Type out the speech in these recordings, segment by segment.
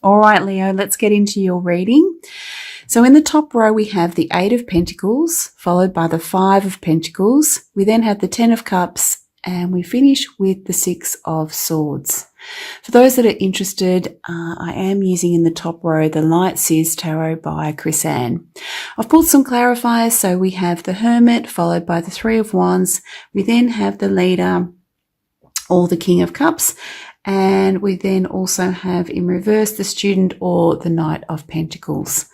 All right, Leo, let's get into your reading. So in the top row, we have the 8 of Pentacles, followed by the 5 of Pentacles. We then have the 10 of Cups, and we finish with the 6 of Swords. For those that are interested, I am using in the top row the Light Seers Tarot by Chris Ann. I've pulled some clarifiers, so we have the Hermit, followed by the 3 of Wands. We then have the Leader, or the King of Cups. And we then also have in reverse the Student or the Knight of Pentacles.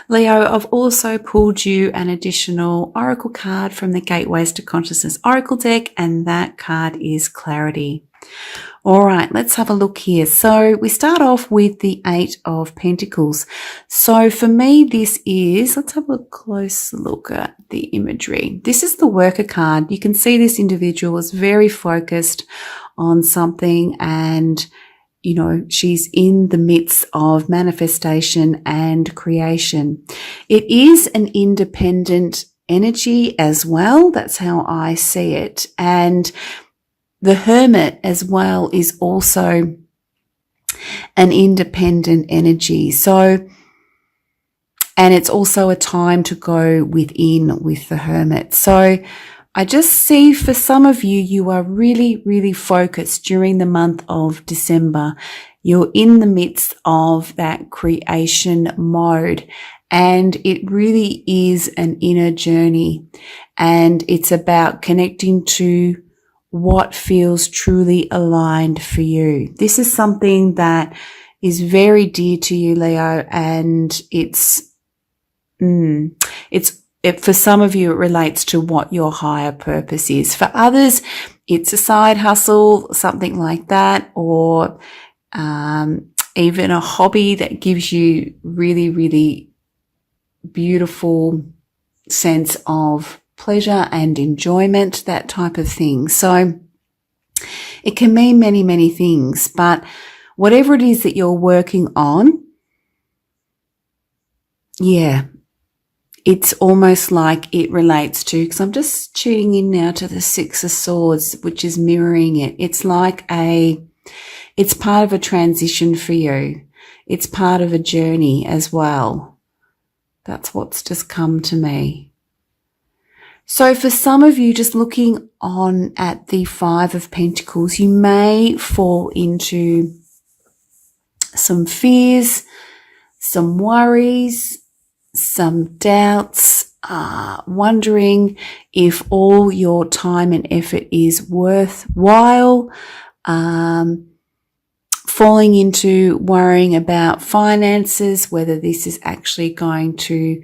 Leo, I've also pulled you an additional Oracle card from the Gateways to Consciousness Oracle deck, and that card is Clarity. All right, let's have a look here. So we start off with the 8 of Pentacles. So for me, this is, let's have a close look at the imagery. This is the Worker card. You can see this individual is very focused on something, and you know, she's in the midst of manifestation and creation. It is an independent energy as well. That's how I see it. And the Hermit as well is also an independent energy. So, and it's also a time to go within with the Hermit. So I just see for some of you, you are really, really focused during the month of December. You're in the midst of that creation mode, and it really is an inner journey, and it's about connecting to what feels truly aligned for you. This is something that is very dear to you, Leo, and for some of you, it relates to what your higher purpose is. For others, it's a side hustle, something like that, or even a hobby that gives you really, really beautiful sense of pleasure and enjoyment, that type of thing. So it can mean many, many things, but whatever it is that you're working on, yeah, it's almost like it relates to, because I'm just tuning in now to the 6 of Swords, which is mirroring it. It's like it's part of a transition for you. It's part of a journey as well. That's what's just come to me. So for some of you, just looking on at the 5 of Pentacles, you may fall into some fears, some worries, some doubts, wondering if all your time and effort is worthwhile, falling into worrying about finances, whether this is actually going to,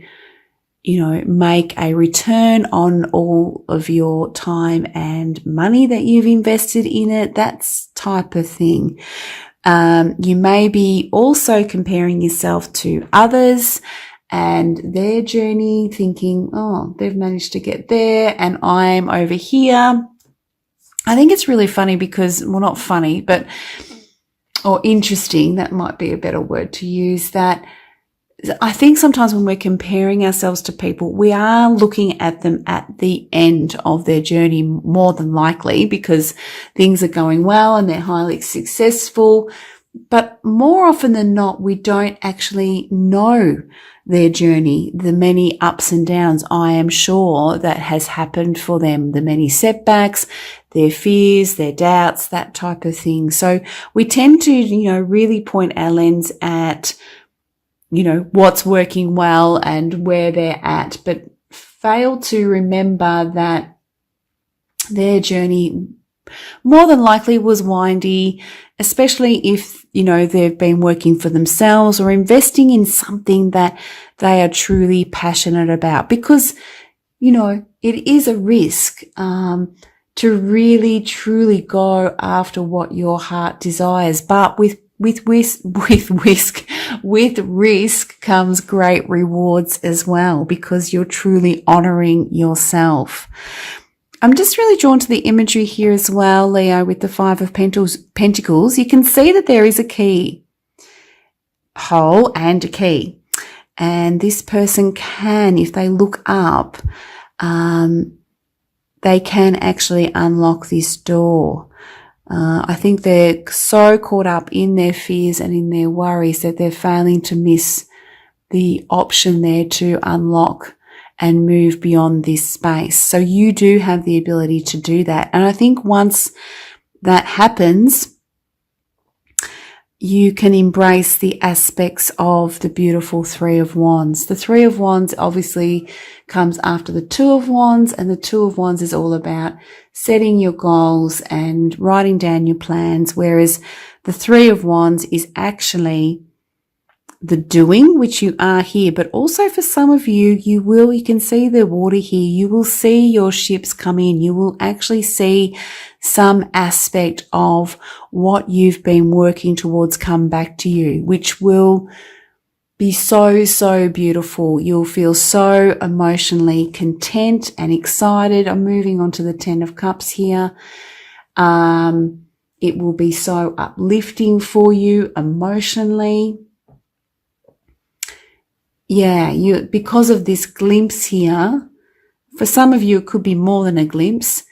you know, make a return on all of your time and money that you've invested in it, that type of thing. You may be also comparing yourself to others and their journey, thinking, oh, they've managed to get there and I'm over here. I think it's really funny because, well, not funny, but, or interesting, that might be a better word to use, that I think sometimes when we're comparing ourselves to people, we are looking at them at the end of their journey more than likely, because things are going well and they're highly successful. But more often than not, we don't actually know their journey, the many ups and downs, I am sure, that has happened for them, the many setbacks, their fears, their doubts, that type of thing. So we tend to, you know, really point our lens at, you know, what's working well and where they're at, but fail to remember that their journey more than likely was windy, especially if, you know, they've been working for themselves or investing in something that they are truly passionate about, because, you know, it is a risk, to really truly go after what your heart desires. But with risk comes great rewards as well, because you're truly honoring yourself. I'm just really drawn to the imagery here as well, Leo, with the 5 of Pentacles. You can see that there is a key hole and a key. And this person can, if they look up, they can actually unlock this door. I think they're so caught up in their fears and in their worries that they're failing to miss the option there to unlock and move beyond this space. So you do have the ability to do that. And I think once that happens, you can embrace the aspects of the beautiful Three of Wands. The Three of Wands obviously comes after the Two of Wands, and the Two of Wands is all about setting your goals and writing down your plans, whereas the Three of Wands is actually the doing, which you are here. But also for some of you, you can see the water here. You will see your ships come in. You will actually see some aspect of what you've been working towards come back to you, which will be so, so beautiful. You'll feel so emotionally content and excited. I'm moving on to the Ten of Cups here. It will be so uplifting for you emotionally. Yeah, because of this glimpse here, for some of you, it could be more than a glimpse.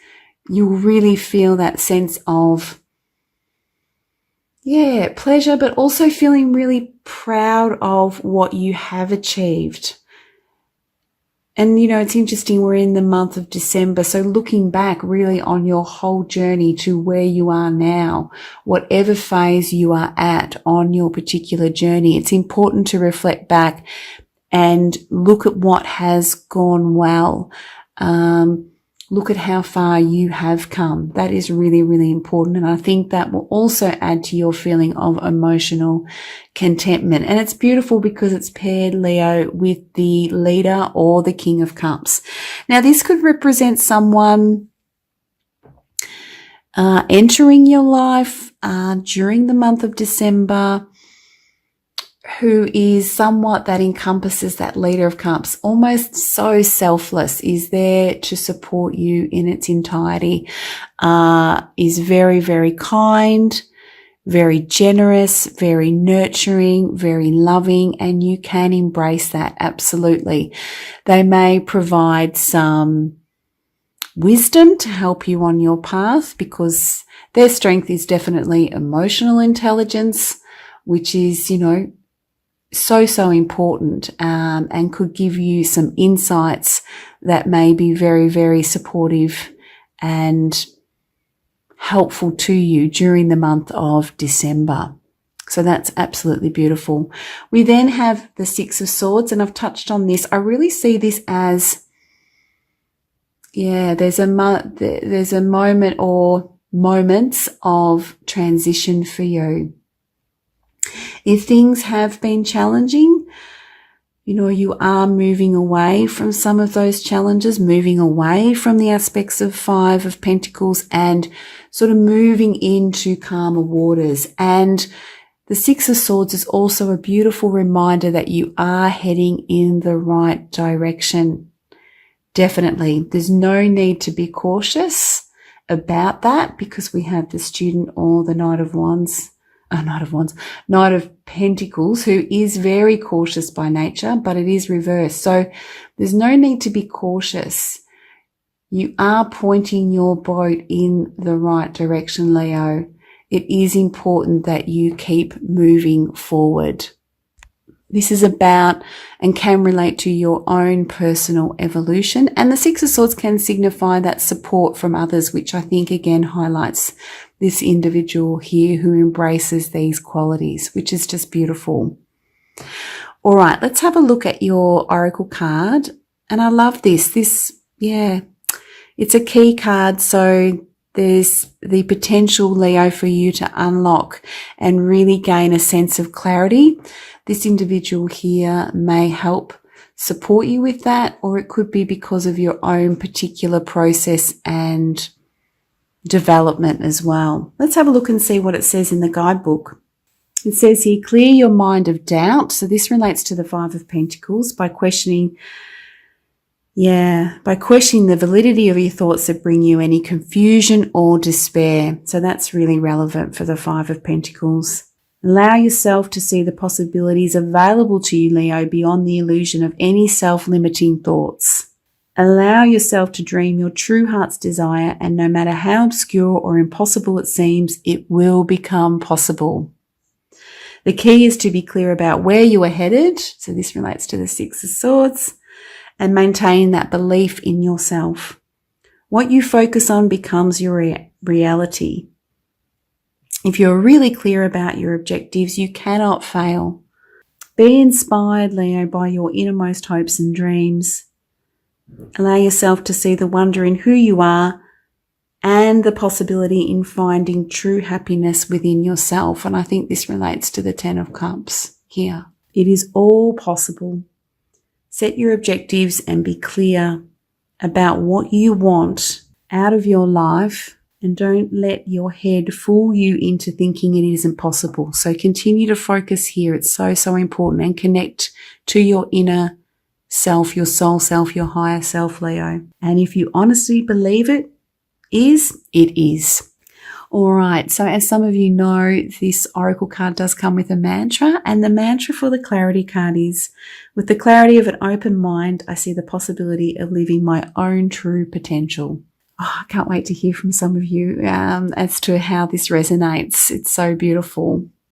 You will really feel that sense of, pleasure, but also feeling really proud of what you have achieved. And, it's interesting, we're in the month of December, so looking back really on your whole journey to where you are now, whatever phase you are at on your particular journey, it's important to reflect back and look at what has gone well. Look at how far you have come. That is really, really important. And I think that will also add to your feeling of emotional contentment. And it's beautiful because it's paired, Leo, with the leader or the King of Cups. Now, this could represent someone entering your life during the month of December, who is somewhat that encompasses that leader of cups, almost so selfless, is there to support you in its entirety, is very, very kind, very generous, very nurturing, very loving, and you can embrace that absolutely. They may provide some wisdom to help you on your path because their strength is definitely emotional intelligence, which is, so important, and could give you some insights that may be very, very supportive and helpful to you during the month of December. So that's absolutely beautiful. We then have the Six of Swords, and I've touched on this. I really see this as, there's a moment or moments of transition for you. If things have been challenging, you are moving away from some of those challenges, moving away from the aspects of Five of Pentacles and sort of moving into calmer waters. And the Six of Swords is also a beautiful reminder that you are heading in the right direction. Definitely. There's no need to be cautious about that because we have the Student or the Knight of Pentacles, who is very cautious by nature, but it is reversed. So there's no need to be cautious. You are pointing your boat in the right direction, Leo. It is important that you keep moving forward. This is about and can relate to your own personal evolution. And the Six of Swords can signify that support from others, which I think again highlights this individual here who embraces these qualities, which is just beautiful. All right, let's have a look at your Oracle card. And I love this. It's a key card. So there's the potential, Leo, for you to unlock and really gain a sense of clarity. This individual here may help support you with that, or it could be because of your own particular process and development as well. Let's have a look and see what it says in the guidebook. It says here, clear your mind of doubt. So this relates to the Five of Pentacles by questioning the validity of your thoughts that bring you any confusion or despair. So that's really relevant for the Five of Pentacles. Allow yourself to see the possibilities available to you, Leo, beyond the illusion of any self-limiting thoughts. Allow yourself to dream your true heart's desire, and no matter how obscure or impossible it seems, it will become possible. The key is to be clear about where you are headed. So this relates to the Six of Swords, and maintain that belief in yourself. What you focus on becomes your reality. If you're really clear about your objectives, you cannot fail. Be inspired, Leo, by your innermost hopes and dreams. Allow yourself to see the wonder in who you are and the possibility in finding true happiness within yourself. And I think this relates to the Ten of Cups here. It is all possible. Set your objectives and be clear about what you want out of your life, and don't let your head fool you into thinking it isn't possible. So continue to focus here. It's so, so important, and connect to your inner self, your soul self, your higher self, Leo. And if you honestly believe it is. All right. So as some of you know, this oracle card does come with a mantra, and the mantra for the clarity card is, with the clarity of an open mind, I see the possibility of living my own true potential. Oh, I can't wait to hear from some of you as to how this resonates. It's so beautiful.